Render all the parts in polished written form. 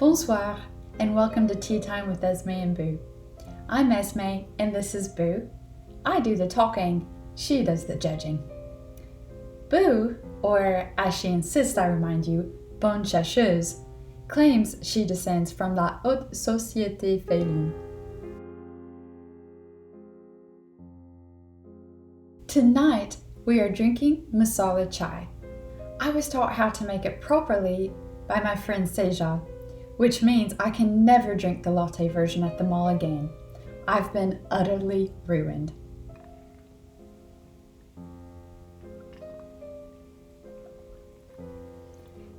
Bonsoir, and welcome to Tea Time with Esme and Boo. I'm Esme, and this is Boo. I do the talking, she does the judging. Boo, or as she insists I remind you, bonne chercheuse, claims she descends from la haute société feline. Tonight, we are drinking Masala Chai. I was taught how to make it properly by my friend Seja, which means I can never drink the latte version at the mall again. I've been utterly ruined.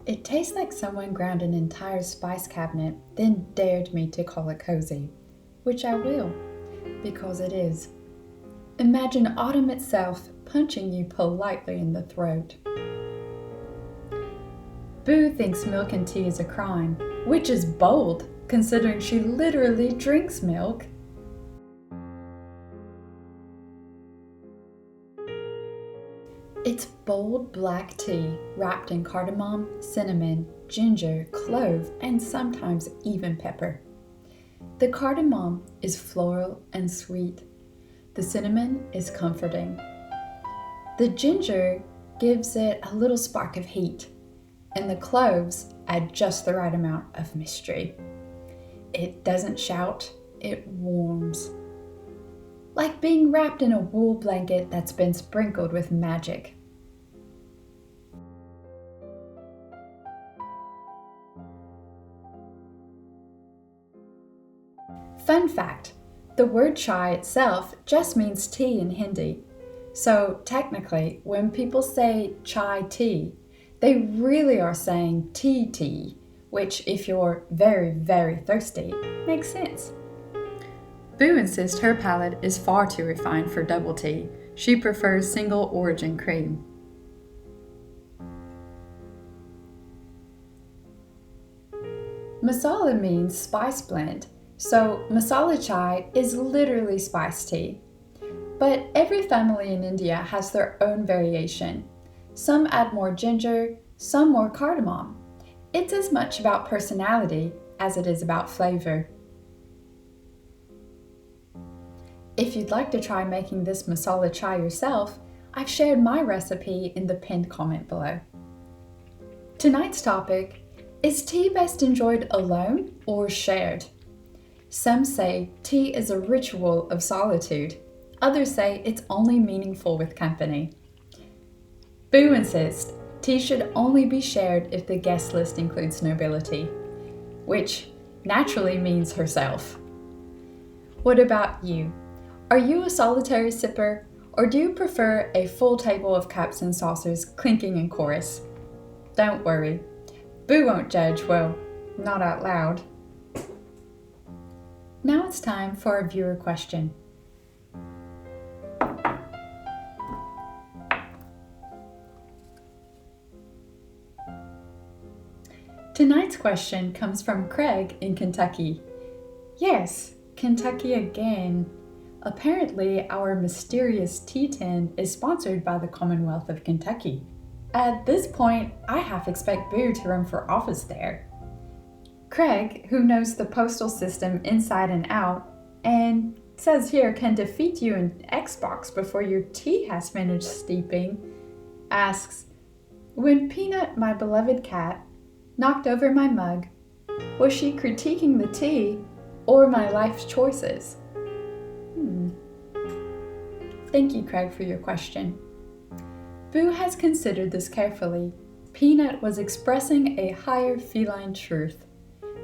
It tastes like someone ground an entire spice cabinet, then dared me to call it cozy, which I will, because it is. Imagine autumn itself punching you politely in the throat. Boo thinks milk and tea is a crime, which is bold, considering she literally drinks milk. It's bold black tea wrapped in cardamom, cinnamon, ginger, clove, and sometimes even pepper. The cardamom is floral and sweet. The cinnamon is comforting. The ginger gives it a little spark of heat, and the cloves add just the right amount of mystery. It doesn't shout, it warms. Like being wrapped in a wool blanket that's been sprinkled with magic. Fun fact, the word chai itself just means tea in Hindi. So technically, when people say chai tea, they really are saying tea, which if you're very, very thirsty, makes sense. Boo insists her palate is far too refined for double tea. She prefers single origin cream. Masala means spice blend, so masala chai is literally spiced tea. But every family in India has their own variation. Some add more ginger, some more cardamom. It's as much about personality as it is about flavor. If you'd like to try making this masala chai yourself, I've shared my recipe in the pinned comment below. Tonight's topic is tea best enjoyed alone or shared? Some say tea is a ritual of solitude. Others say it's only meaningful with company. Boo insists tea should only be shared if the guest list includes nobility, which naturally means herself. What about you? Are you a solitary sipper, or do you prefer a full table of cups and saucers clinking in chorus? Don't worry, Boo won't judge, well, not out loud. Now it's time for a viewer question. Tonight's question comes from Craig in Kentucky. Yes, Kentucky again. Apparently, our mysterious tea tin is sponsored by the Commonwealth of Kentucky. At this point, I half expect Boo to run for office there. Craig, who knows the postal system inside and out, and says here can defeat you in Xbox before your tea has finished steeping, asks, when Peanut, my beloved cat, knocked over my mug, was she critiquing the tea or my life's choices? Thank you, Craig, for your question. Boo has considered this carefully. Peanut was expressing a higher feline truth,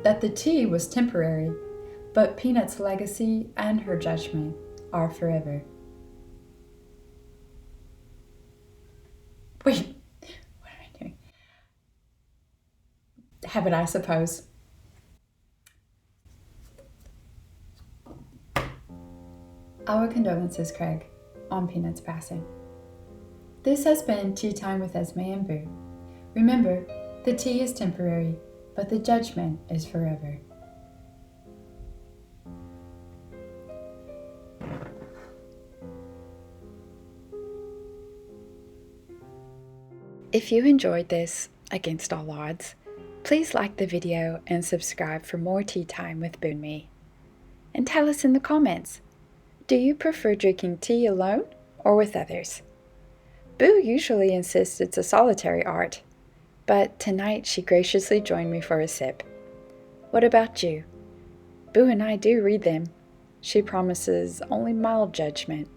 that the tea was temporary, but Peanut's legacy and her judgment are forever. Wait, what am I doing? Habit, I suppose. Our condolences, Craig, on Peanut's passing. This has been Tea Time with Esme and Boo. Remember, the tea is temporary, but the judgment is forever. If you enjoyed this, against all odds, Please like the video and subscribe for more tea time with Boo and me. And tell us in the comments, do you prefer drinking tea alone or with others? Boo usually insists it's a solitary art, but tonight she graciously joined me for a sip. What about you? Boo and I do read them. She promises only mild judgment.